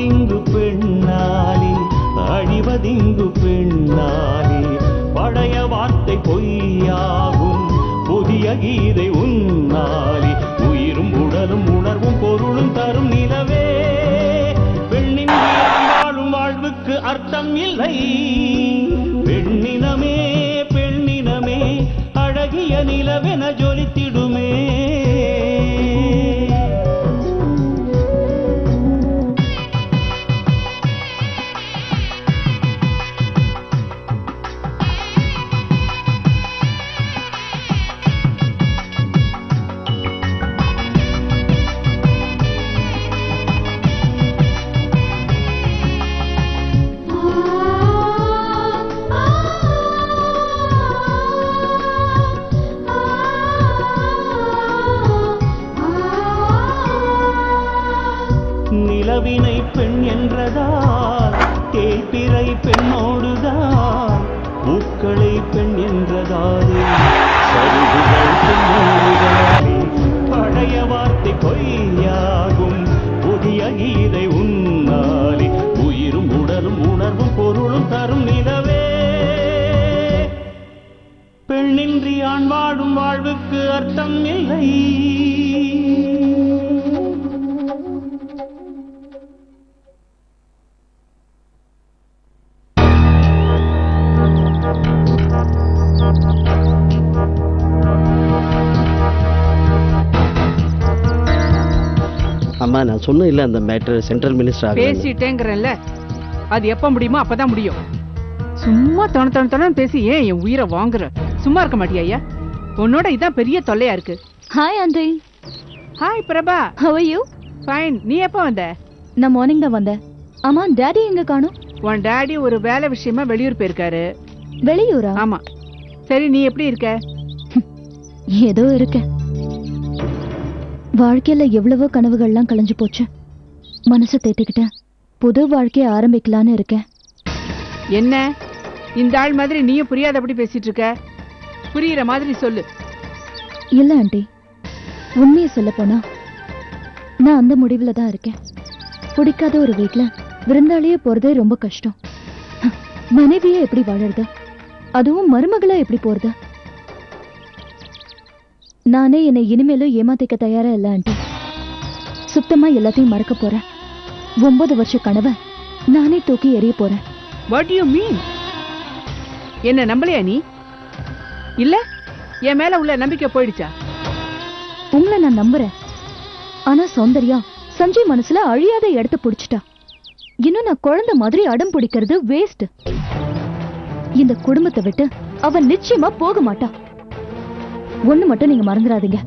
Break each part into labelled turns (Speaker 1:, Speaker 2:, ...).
Speaker 1: வாழ்வதிங்கு பெண்ணாலே, அழிவதிங்கு பெண்ணாலே. பழைய வார்த்தை பொய்யாகும், புதிய கீதை உன்னாலே. உயிரும் உடலும் உணர்வும் பொருளும் தரும் நிலவே, பெண்ணின் வாழும் வாழ்வுக்கு அர்த்தம் இல்லை. பெண்ணினமே பெண்ணினமே அழகிய நிலவென ஜொலித்திடுமே. நிலவினை பெண் என்றதால் தேய்பிறை பெண்ணோடுதான், பூக்களை பெண் என்றதாலே சருகுகள் பெண்ணோடுதாலே. பழைய வார்த்தை பொய்யாகும், புதிய கீதை உன்னாலே. உயிரும் உடலும் உணர்வும் பொருளும் தரும் நிலவே, பெண்ணின்றி ஆண் வாழும் வாழ்வுக்கு அர்த்தம் இல்லை.
Speaker 2: அம்மா நான் சொன்னேன் இல்ல அந்த மேட்டர் சென்ட்ரல் மினிஸ்டர்
Speaker 3: பேசிட்டேங்கிறேன்ல, அது எப்ப முடியுமோ அப்பதான் முடியும். சும்மா தன பேசி ஏன் என் உயிரை வாங்குற? சும்மா இருக்க மாட்டியா ஐயா? உன்னோட இதான் பெரிய தொல்லையா இருக்கு.
Speaker 4: Hi aunty.
Speaker 3: Hi Prabha.
Speaker 4: How are you?
Speaker 3: Fine. நீ எப்ப வந்த?
Speaker 4: நான் மார்னிங் தான் வந்தேன். ஆமா, டாடி எங்க காணோம்?
Speaker 3: உன் டாடி ஒரு வேலை விஷயமா வெளியூர் போயிருக்காரு.
Speaker 4: வெளியூரா?
Speaker 3: ஆமா. சரி, நீ எப்படி இருக்க?
Speaker 4: ஏதோ இருக்க. வாழ்க்கையில எவ்வளவோ கனவுகள்லாம் கலைஞ்சு போச்சு. மனசை தேத்திக்கிட்டேன், புது வாழ்க்கைய ஆரம்பிக்கலான்னு இருக்கேன்.
Speaker 3: என்ன இந்த ஆள் மாதிரி நீயும் புரியாதபடி பேசிட்டு இருக்க? புரியுற மாதிரி சொல்லு.
Speaker 4: இல்ல ஆண்டி, உண்மையை சொல்ல போனா நான் அந்த முடிவுல தான் இருக்கேன். பிடிக்காத ஒரு வீட்டுல விருந்தாளியே போறதே ரொம்ப கஷ்டம். மனைவியே எப்படி வாழறது, அதுவும் மருமகளா எப்படி போறது? நானே என்னை இனிமேலும் ஏமாத்திக்க தயாரா இல்ல ஆண்டி. சுத்தமா எல்லாத்தையும் மறக்க போறேன். 9 வருஷ கனவை நானே தூக்கி எறிய போறேன்.
Speaker 3: What do you mean? என்ன நம்பலையா நீ? இல்ல என் மேல உள்ள நம்பிக்கை போயிடுச்சா?
Speaker 4: உங்களை நான் நம்புறேன். ஆனா சௌந்தர்யா சஞ்சய் மனசுல அழியாத இடத்த புடிச்சிட்டா. இன்னும் நான் குழந்தை மாதிரி அடம் பிடிக்கிறது வேஸ்ட். இந்த குடும்பத்தை விட்டு அவ நிச்சயமா போக மாட்டா. ஒண்ணு மட்டும் நீங்க மறந்துடாதீங்க,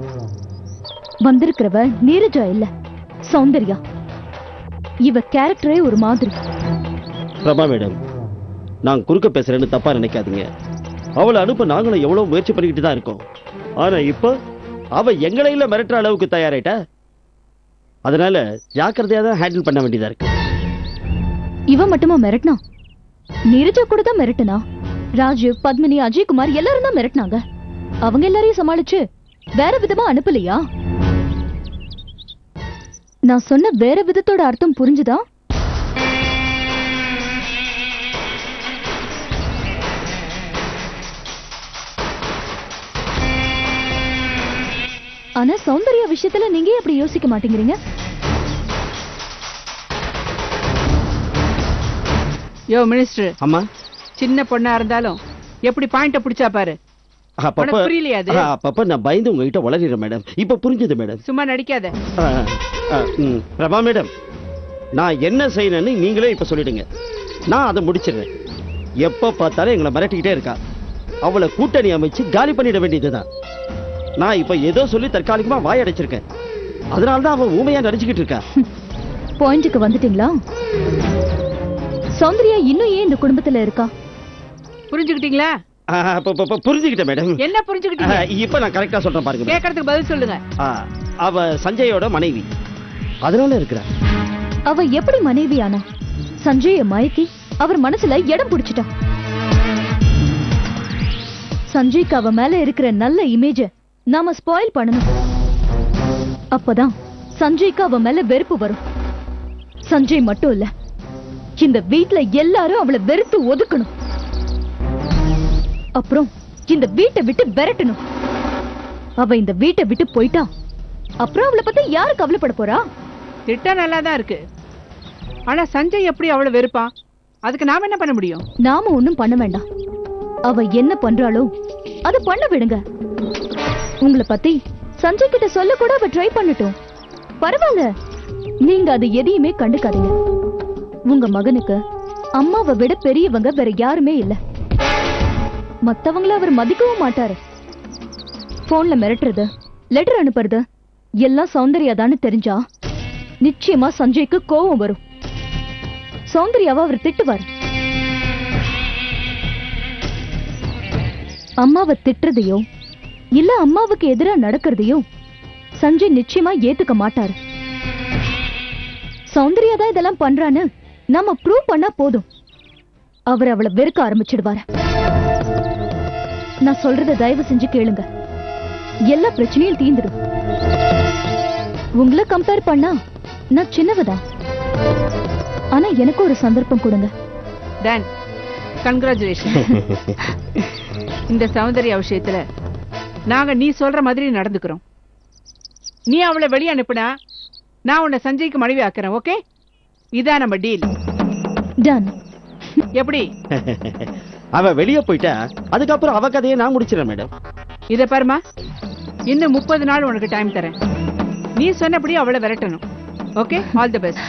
Speaker 4: வந்திருக்கிறவ நீரஜா இல்ல, சௌந்தர்யா. இவ கேரக்டரே ஒரு மாதிரி.
Speaker 2: பிரபா மேடம், நான் குறுக்க பேசுறேன்னு தப்பா நினைக்காதீங்க. அவளை அனுப்ப நாங்களும் எவ்வளவு முயற்சி பண்ணிக்கிட்டு தான் இருக்கோம். ஆனா இப்ப அவ எங்களையில மிரட்டுற அளவுக்கு தயாராயிட்டா. அதனால ஜாக்கிரதையா தான் ஹேண்டில் பண்ண வேண்டியதா இருக்கு.
Speaker 4: இவ மட்டுமா மிரட்டினா? நீரஜா கூட தான் மிரட்டினா. ராஜீவ், பத்மினி, அஜய்குமார் எல்லாரும் தான் மிரட்டினாங்க. அவங்க எல்லாரையும் சமாளிச்சு வேற விதமா அனுப்பலையா? நான் சொன்ன வேற விதத்தோட அர்த்தம் புரிஞ்சுதா? ஆனா சௌந்தர்யா விஷயத்துல நீங்க எப்படி யோசிக்க மாட்டேங்கிறீங்க?
Speaker 3: யோ மினிஸ்டர்.
Speaker 2: அம்மா,
Speaker 3: சின்ன பொண்ணா இருந்தாலும் எப்படி பாயிண்ட பிடிச்சா பாரு. புரியலையா?
Speaker 2: அப்பப்ப நான் பயந்து உங்ககிட்ட வளர்றேன் மேடம். இப்ப புரிஞ்சது மேடம்.
Speaker 3: சும்மா நடிக்காத.
Speaker 2: பிரபா மேடம், நான் என்ன செய்யணும்னு நீங்களே இப்ப சொல்லிடுங்க. நான் அதை முடிச்சிடுறேன். எப்ப பார்த்தாலும் எங்களை மிரட்டிக்கிட்டே இருக்கா. அவளை கூட்டணி அமைச்சு காலி பண்ணிட வேண்டியதுதான். நான் இப்ப ஏதோ சொல்லி தற்காலிகமா வாய் அடைச்சிருக்கேன். அதனாலதான் அவ ஊமையா நடிச்சுக்கிட்டு இருக்கா.
Speaker 4: பாயிண்ட்க்கு வந்துட்டீங்களா? சௌந்தர்யா இன்னும் ஏன் இந்த குடும்பத்துல இருக்கா?
Speaker 3: புரிஞ்சுக்கிட்டீங்களா?
Speaker 2: புரிஞ்சுக்கிட்டேன் மேடம்.
Speaker 3: என்ன புரிஞ்சுக்கிட்டீங்க?
Speaker 2: இப்ப நான் கரெக்டா சொல்றேன் பாருங்க.
Speaker 3: கேட்கறதுக்கு பதில் சொல்லுங்க.
Speaker 2: அவ சஞ்சயோட மனைவி, அதனால இருக்கிறா.
Speaker 4: அவ எப்படி மனைவி ஆனா? சஞ்சய மயக்கி அவர் மனசுல இடம் பிடிச்சிட்டா. சஞ்சய்க்கு அவ மேல இருக்கிற நல்ல இமேஜ நாம ஸ்பாயில் பண்ணணும். அப்பதான் சஞ்சய்க்கு அவ மேல வெறுப்பு வரும். சஞ்சய் மட்டும் இல்ல, இந்த வீட்ல எல்லாரும் அவளை வெறுத்து ஒதுக்கணும். அப்புறம் இந்த வீட்டை விட்டு விரட்டணும். அவ இந்த வீட்டை விட்டு போயிட்டா அப்புறம் அவளை பத்தி யாரு கவலைப்பட போறா?
Speaker 3: திட்டம் நல்லா தான் இருக்கு. ஆனா சஞ்சய் எப்படி அவளை வெறுப்பான்? அதுக்கு நாம என்ன பண்ண முடியும்?
Speaker 4: நாம ஒண்ணும் பண்ண வேண்டாம். அவ என்ன பண்றாளோ அத பண்ண விடுங்க. உங்களை பத்தி சஞ்சய் கிட்ட சொல்ல கூட அவ ட்ரை பண்ணட்டும். பரவாயில்ல, நீங்க அது எதையுமே கண்டுக்காதீங்க. உங்க மகனுக்கு அம்மாவை விட பெரியவங்க வேற யாருமே இல்ல. மத்தவங்கள அவர் மதிக்கவும் மாட்டாரு. போன்ல மிரட்டுறது, லெட்டர் அனுப்புறது எல்லாம் சௌந்தர்யாதான்னு தெரிஞ்சா நிச்சயமா சஞ்சய்க்கு கோபம் வரும். சௌந்தர்யாவை அவர் திட்டுவார். அம்மாவை திட்டுறதையோ இல்ல அம்மாவுக்கு எதிரா நடக்கிறதையோ சஞ்சய் நிச்சயமா ஏத்துக்க மாட்டாரு. சௌந்தர்யா தான் இதெல்லாம் பண்றான்னு நாம ப்ரூவ் பண்ணா போதும், அவர் அவளை வெறுக்க ஆரம்பிச்சிடுவாரு. நான் சொல்றத தயவு செஞ்சு கேளுங்க. எல்லா பிரச்சனையும் தீந்துடும். உங்களை கம்பேர் பண்ணா நான் சின்னவதான். ஆனா எனக்கு ஒரு சந்தர்ப்பம் கொடுங்க.
Speaker 3: Done, congratulation. இந்த சௌந்தர்யா விஷயத்துல நாங்க நீ சொல்ற மாதிரி நடந்துக்கிறோம். நீ அவளை வெளியே அனுப்புனா நான் உன்னை சஞ்சய்க்கு மனைவி ஆக்குறேன். ஓகே, இதான் நம்ம டீல்.
Speaker 4: டன்.
Speaker 3: எப்படி?
Speaker 2: அவ வெளியே போயிட்டா அதுக்கப்புறம் அவ கதையை நான் முடிச்சிடறேன் மேடம்.
Speaker 3: இத பாருமா, இன்னும் 30 நாள் உனக்கு டைம் தரேன். நீ சொன்னபடி அவளை விரட்டணும். Okay, all the best.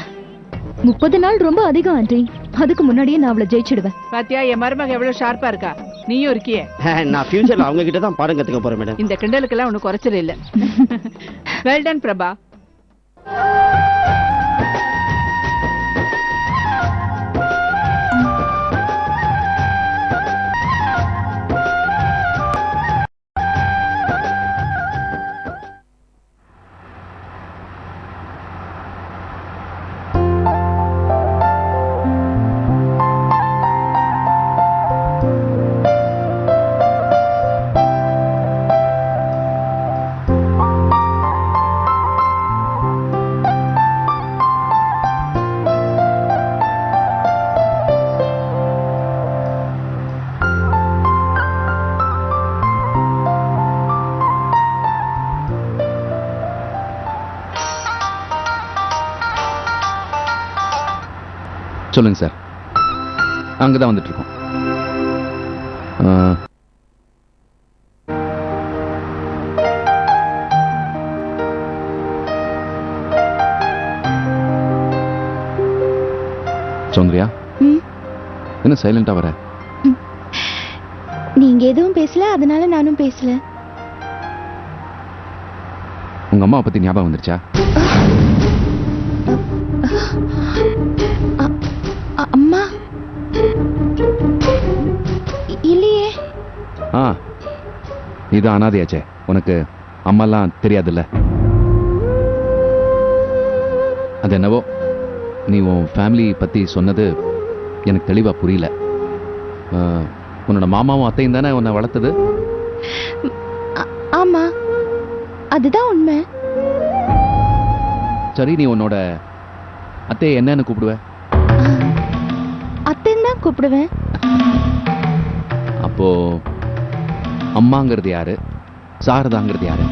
Speaker 4: 30 நாள் ரொம்ப அதிகம் ஆண்டி. அதுக்கு முன்னாடியே நான் அவளை ஜெயிச்சிடுவேன்.
Speaker 3: பாத்தியா என் மருமக எவ்வளவு ஷார்ப்பா இருக்கா? நீயும் இருக்கியே.
Speaker 2: நான் ஃபியூச்சர்ல அவங்க கிட்ட தான் பாடம் கத்துக்க போறேன் மேடம்.
Speaker 3: இந்த கிண்டலுக்கெல்லாம் உனக்கு குறைச்சல் இல்ல. Well done Prabha.
Speaker 5: சொல்லுங்க சார், அங்கதான் வந்துட்டு இருக்கோம். சௌந்தர்யா, என்ன சைலண்டா வர?
Speaker 4: நீங்க எதுவும் பேசல, அதனால நானும் பேசல.
Speaker 5: உங்க அம்மாவை பத்தி ஞாபகம் வந்துருச்சா?
Speaker 4: அம்மா இல்லையே.
Speaker 5: நீதான் அனாதையாச்சே, உனக்கு அம்மாலாம் தெரியாதுல்ல. அது என்னவோ, நீ உன் ஃபேமிலி பத்தி சொன்னது எனக்கு தெளிவா புரியல. உன்னோட மாமாவும் அத்தையும் தானே உன்னை வளர்த்தது?
Speaker 4: ஆமா, அதுதான் உண்மை.
Speaker 5: சரி, நீ உன்னோட அத்தையை என்னன்னு கூப்பிடுவ?
Speaker 4: அத்தைன்னு தான் கூப்பிடுவேன்.
Speaker 5: அப்போ அம்மாங்கிறது யாரு, சாரதாங்கிறது யாரு?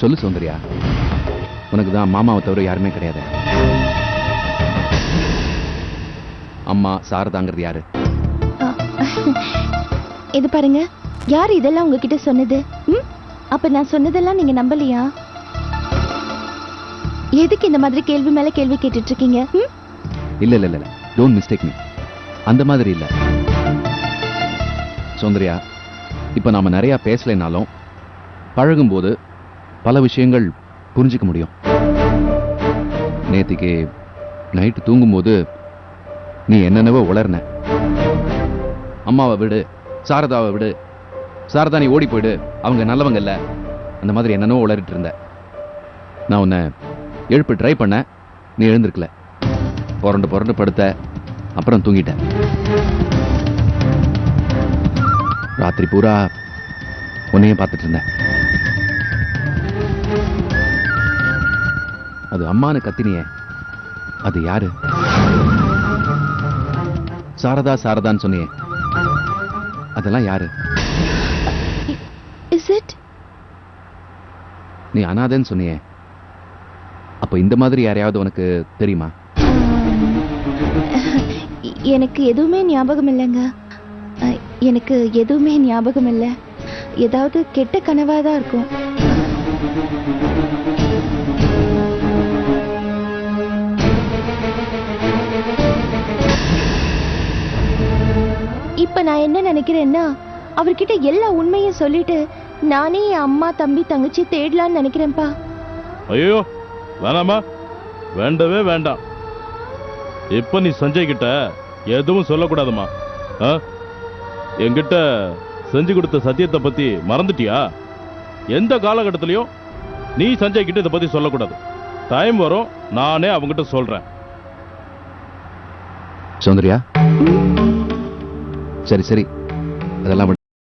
Speaker 5: சொல்லு சௌந்தர்யா, உனக்கு தான் மாமாவை தவிர யாருமே கிடையாது. அம்மா சாரதாங்கிறது யாரு?
Speaker 4: இது பாருங்க, யார் இதெல்லாம் உங்ககிட்ட சொன்னது? அப்ப நான் சொன்னதெல்லாம் நீங்க நம்பலையா? எதுக்கு இந்த மாதிரி கேள்வி மேல கேள்வி கேட்டுட்டு இருக்கீங்க?
Speaker 5: இல்ல இல்ல இல்ல, டோன்ட் மிஸ்டேக் மீ. அந்த மாதிரி இல்ல சௌந்தர்யா, இப்ப நாம நிறைய பேசலைனாலும் பழகும்போது பல விஷயங்கள் புரிஞ்சுக்க முடியும். நேத்திக்கு நைட்டு தூங்கும்போது நீ என்னென்னவோ உளர்ன. அம்மாவை விடு, சாரதாவை விடு, சாரதா நீ ஓடி போயிடு, அவங்க நல்லவங்க இல்ல, அந்த மாதிரி என்னென்னவோ உளறிட்டு இருந்த. நான் உன்னை எழுப்ப ட்ரை பண்ண, நீ எழுந்திருக்கல. புரண்டு புரண்டு படுத்த, அப்புறம் தூங்கிட்ட. ராத்திரி பூரா உன்னையே பார்த்துட்டு இருந்தேன். அது அம்மானு கத்தினியே, அது யாரு? சாரதா சாரதான்னு சொன்னியே, அதெல்லாம் யாரு?
Speaker 4: Is it?
Speaker 5: நீ அனாதைன்னு சொன்னியே, அப்ப இந்த மாதிரி யாரையாவது உனக்கு தெரியுமா?
Speaker 4: எனக்கு எதுவுமே ஞாபகம் இல்லைங்க. எனக்கு எதுவுமே ஞாபகம் இல்லை. ஏதாவது கெட்ட கனவா தான் இருக்கும். இப்ப நான் என்ன நினைக்கிறேன்னா, அவர்கிட்ட எல்லா உண்மையும் சொல்லிட்டு நானே என் அம்மா தம்பி தங்கச்சி தேடலான்னு நினைக்கிறேன்ப்பா.
Speaker 6: ஐயோ வேணாமா, வேண்டவே வேண்டாம். இப்ப நீ சஞ்சய் கிட்ட எதுவும் சொல்லக்கூடாதுமா. என்கிட்ட செஞ்சு கொடுத்த சத்தியத்தை பத்தி மறந்துட்டியா? எந்த காலகட்டத்திலையும் நீ சஞ்சய் கிட்ட இதை பத்தி சொல்லக்கூடாது. டைம் வரும், நானே அவங்கிட்ட சொல்றேன்.
Speaker 5: சௌந்தர்யா, சரி சரி, அதெல்லாம் விடு.